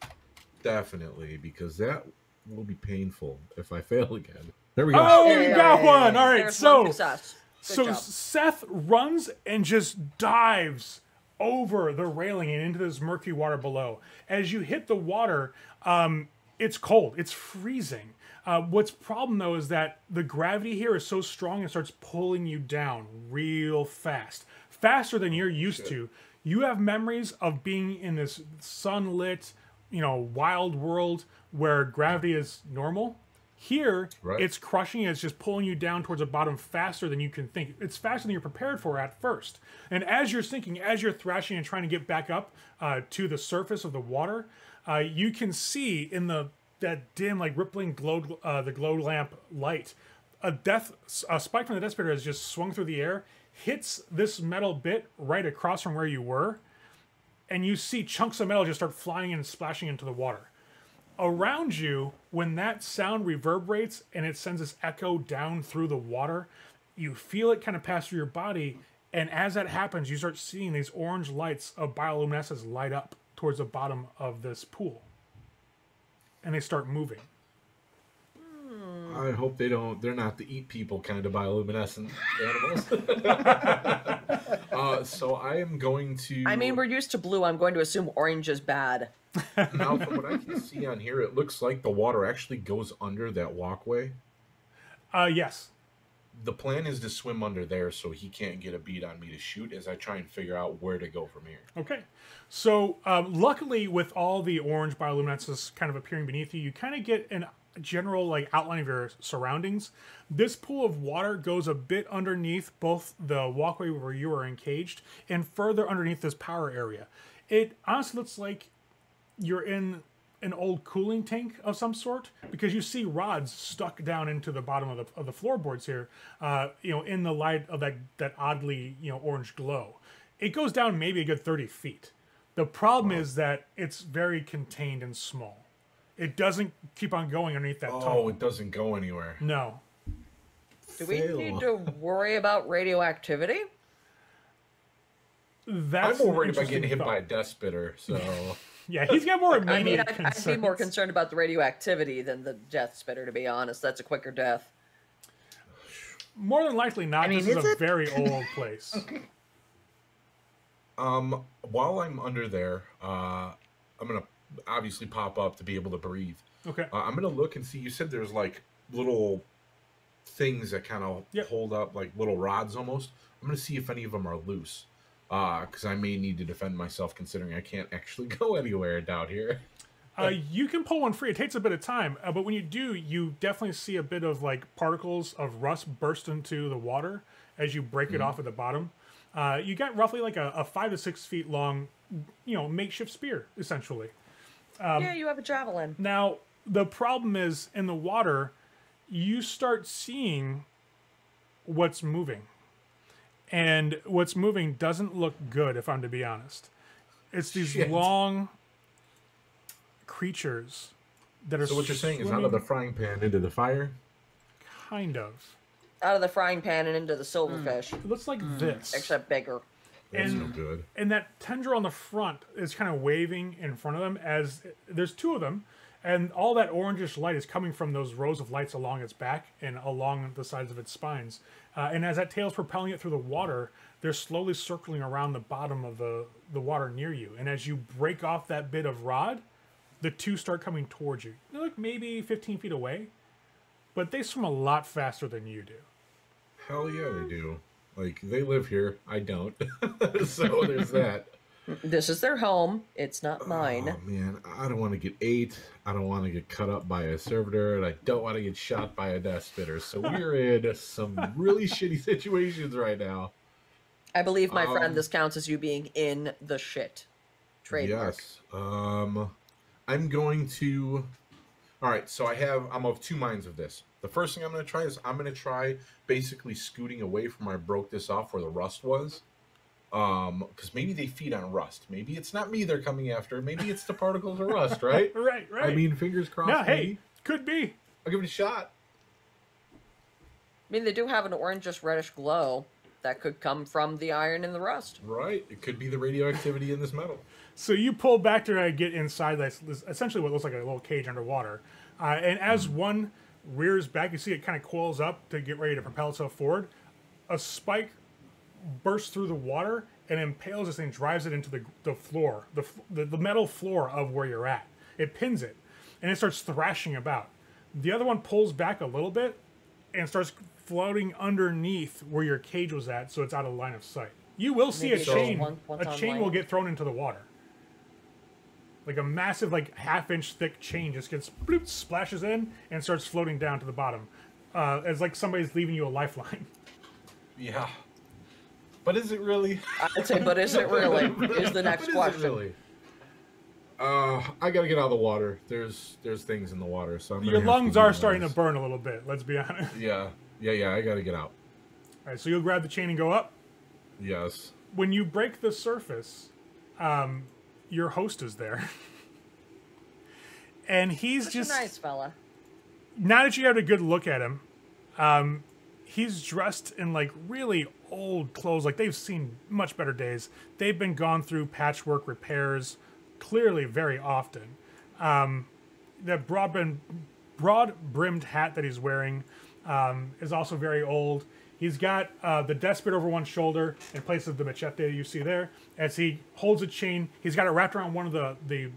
definitely, because that will be painful if I fail again. There we go. Oh, you got one. All right, so success. Good so job. Seth runs and just dives over the railing and into this murky water below. As you hit the water, it's cold. It's freezing. What's problem though is that the gravity here is so strong it starts pulling you down real fast, faster than you're used to. You have memories of being in this sunlit, wild world where gravity is normal. Here, it's crushing. It's just pulling you down towards the bottom faster than you can think. It's faster than you're prepared for at first. And as you're sinking, as you're thrashing and trying to get back up to the surface of the water, you can see in that dim, rippling the glow lamp light, a spike from the Death Spitter has just swung through the air, hits this metal bit right across from where you were, and you see chunks of metal just start flying and splashing into the water. Around you, when that sound reverberates and it sends this echo down through the water, you feel it kind of pass through your body, and as that happens, you start seeing these orange lights of bioluminescence light up towards the bottom of this pool. And they start moving. I hope they're not the eat people kind of bioluminescent animals. So I am going to... I mean, we're used to blue. I'm going to assume orange is bad. Now, from what I can see on here, it looks like the water actually goes under that walkway. Yes. The plan is to swim under there so he can't get a bead on me to shoot as I try and figure out where to go from here. Okay. So, luckily, with all the orange bioluminescence kind of appearing beneath you, you kind of get a general outline of your surroundings. This pool of water goes a bit underneath both the walkway where you are encaged and further underneath this power area. It honestly looks like you're in an old cooling tank of some sort, because you see rods stuck down into the bottom of the floorboards here, in the light of that oddly, orange glow. It goes down maybe a good 30 feet. The problem is that it's very contained and small. It doesn't keep on going underneath that tunnel. Oh, it doesn't go anywhere. No. Do we need to worry about radioactivity? That's I'm more worried about getting hit by a Death Spitter, so... Yeah, he's got more immediate I'd be more concerned about the radioactivity than the Death Spitter, to be honest. That's a quicker death. More than likely not. This is a very old place. Okay. While I'm under there, I'm going to obviously pop up to be able to breathe. Okay. I'm going to look and see. You said there's little things that kind of hold up, like little rods almost. I'm going to see if any of them are loose. Because I may need to defend myself, considering I can't actually go anywhere down here. You can pull one free. It takes a bit of time, but when you do, you definitely see a bit of particles of rust burst into the water as you break it off at the bottom. You got roughly a 5 to 6 feet long, makeshift spear, essentially. Yeah, you have a javelin. Now, the problem is, in the water, you start seeing what's moving. And what's moving doesn't look good, if I'm to be honest. It's these long creatures that are. So what you're saying is out of the frying pan into the fire? Kind of. Out of the frying pan and into the silverfish. It looks like this. Except bigger. That's no good. And that tendril on the front is kind of waving in front of them as there's 2 of them. And all that orangish light is coming from those rows of lights along its back and along the sides of its spines. And as that tail's propelling it through the water, they're slowly circling around the bottom of the water near you. And as you break off that bit of rod, the 2 start coming towards you. They're maybe 15 feet away, but they swim a lot faster than you do. Hell yeah, they do. They live here. I don't. So there's that. This is their home. It's not mine. Oh, man. I don't want to get ate. I don't want to get cut up by a servitor. And I don't want to get shot by a Death Spitter. So we're in some really shitty situations right now. I believe, my friend, this counts as you being in the shit. Trademark. Yes. I'm going to. All right. So I'm of two minds of this. The first thing I'm going to try is I'm going to try basically scooting away from where I broke this off where the rust was. Because maybe they feed on rust. Maybe it's not me they're coming after. Maybe it's the particles of rust, right? Right. I mean, fingers crossed. No, hey, maybe. could be. I'll give it a shot. I mean, they do have an orangish reddish glow that could come from the iron and the rust. Right. It could be the radioactivity in this metal. So you pull back to get inside this essentially what looks like a little cage underwater. And as one rears back, you see it kind of coils up to get ready to propel itself forward. A spike bursts through the water and impales this thing, drives it into the floor, the metal floor of where you're at. It pins it, and it starts thrashing about. The other one pulls back a little bit and starts floating underneath where your cage was at, so it's out of line of sight. You will see Maybe a chain. once A chain will get thrown into the water. Like a massive, like half-inch thick chain just gets bloop, splashes in and starts floating down to the bottom, as like somebody's leaving you a lifeline. Yeah. But is it really? I'd say, but is it really? Is the next question. Really? I gotta get out of the water. There's things in the water, so I'm Your lungs are starting to burn a little bit. Let's be honest. Yeah. I gotta get out. All right, so you'll grab the chain and go up. Yes. When you break the surface, your host is there, and he's Such just a nice fella. Now that you had a good look at him, he's dressed in like really old clothes. Like they've seen much better days. They've been gone through patchwork repairs, clearly very often. That broad-brimmed hat that he's wearing is also very old. He's got the despot over one shoulder in place of the machete you see there. As he holds a chain, he's got it wrapped around one of the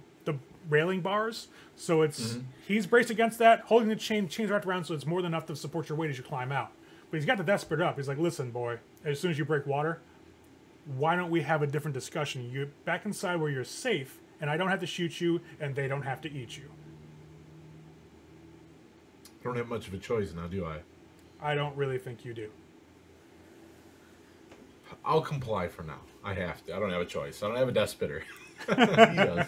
railing bars. So it's he's braced against that, holding the chain's wrapped around, so it's more than enough to support your weight as you climb out. But he's got the despot up. He's like, listen, boy, as soon as you break water, why don't we have a different discussion? You get back inside where you're safe, and I don't have to shoot you, and they don't have to eat you. I don't have much of a choice now, do I? I don't really think you do. I'll comply for now. I have to. I don't have a choice. I don't have a despoter. He does.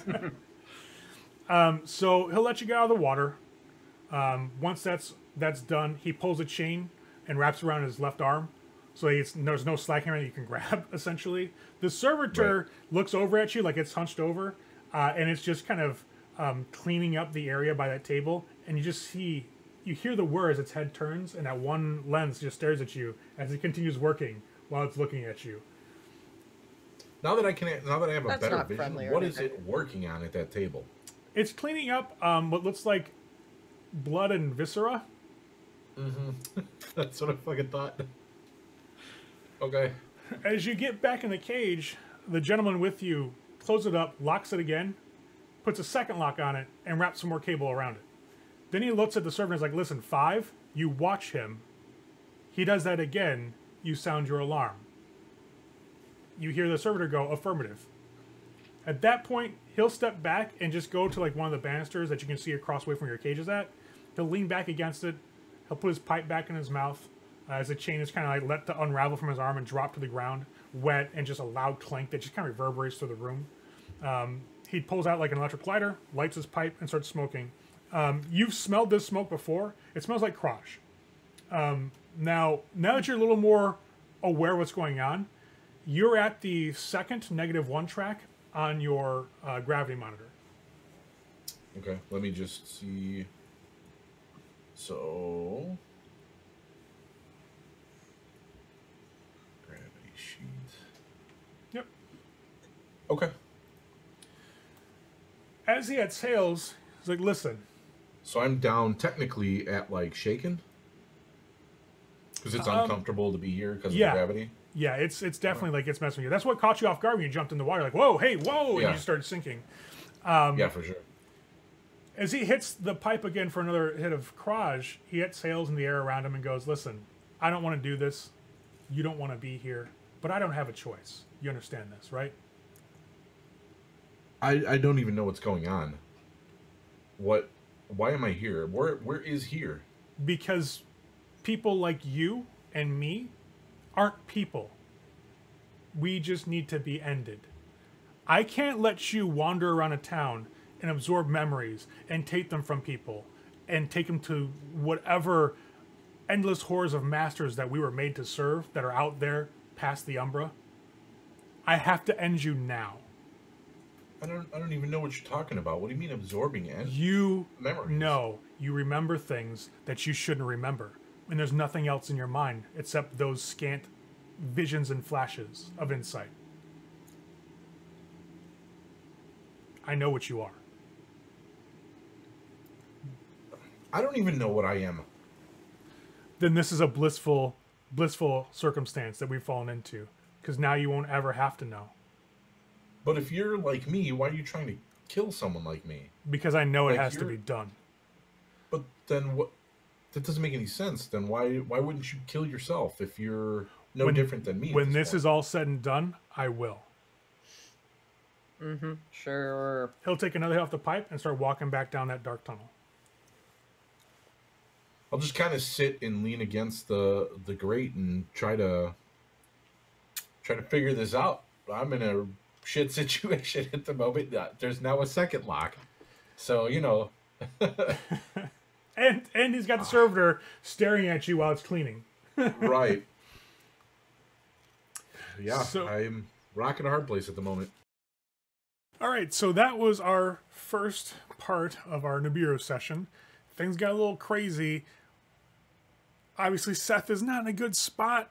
So he'll let you get out of the water. Once that's done, he pulls a chain and wraps around his left arm, so there's no slacking around that you can grab. Essentially, the servitor looks over at you like it's hunched over, and it's just kind of cleaning up the area by that table, and you hear the words. Its head turns, and that one lens just stares at you as it continues working while it's looking at you. Now that I have a That's better not vision, friendly or what is anything. it working on at that table? It's cleaning up what looks like blood and viscera. That's what I fucking thought. Okay. As you get back in the cage, the gentleman with you closes it up, locks it again, puts a second lock on it, and wraps some more cable around it. Then he looks at the servant and is like, listen, 5, you watch him. He does that again, you sound your alarm. You hear the servitor go, affirmative. At that point, he'll step back and just go to like one of the banisters that you can see across way from your cage is at. He'll lean back against it. He'll put his pipe back in his mouth as the chain is kind of like let to unravel from his arm and drop to the ground, wet and just a loud clank that just kind of reverberates through the room. He pulls out like an electric lighter, lights his pipe, and starts smoking. You've smelled this smoke before. It smells like crotch. Now that you're a little more aware of what's going on, you're at the second -1 track on your gravity monitor. Okay, let me just see. So, gravity sheet. Yep. Okay. As he exhales, he's like, listen. So I'm down technically at like shaken? Because it's uncomfortable to be here because of the gravity? Yeah, it's definitely like it's messing with you. That's what caught you off guard when you jumped in the water. Like, whoa, hey, whoa, and you started sinking. Yeah, for sure. As he hits the pipe again for another hit of Kraj, he exhales in the air around him and goes, listen, I don't want to do this. You don't want to be here. But I don't have a choice. You understand this, right? I don't even know what's going on. Why am I here? Where is here? Because people like you and me aren't people. We just need to be ended. I can't let you wander around a town and absorb memories and take them from people and take them to whatever endless hordes of masters that we were made to serve that are out there past the Umbra. I have to end you now. I don't even know what you're talking about. What do you mean absorbing it? Memories. No, you remember things that you shouldn't remember. And there's nothing else in your mind except those scant visions and flashes of insight. I know what you are. I don't even know what I am. Then this is a blissful circumstance that we've fallen into. Because now you won't ever have to know. But if you're like me, why are you trying to kill someone like me? Because I know it has to be done. But then what? That doesn't make any sense. Then why wouldn't you kill yourself if you're no different than me? When this is all said and done, I will. Mm-hmm. Sure. He'll take another hit off the pipe and start walking back down that dark tunnel. I'll just kind of sit and lean against the grate and try to figure this out. I'm in a shit situation at the moment. There's now a second lock, so you know. and he's got the servitor staring at you while it's cleaning. Right. Yeah, so, I'm rocking a hard place at the moment. All right, so that was our first part of our Nibiru session. Things got a little crazy. Obviously, Seth is not in a good spot.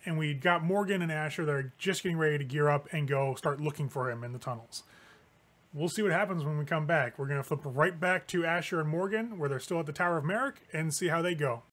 And we got Morgan and Asher that are just getting ready to gear up and go start looking for him in the tunnels. We'll see what happens when we come back. We're going to flip right back to Asher and Morgan, where they're still at the Tower of Merrick, and see how they go.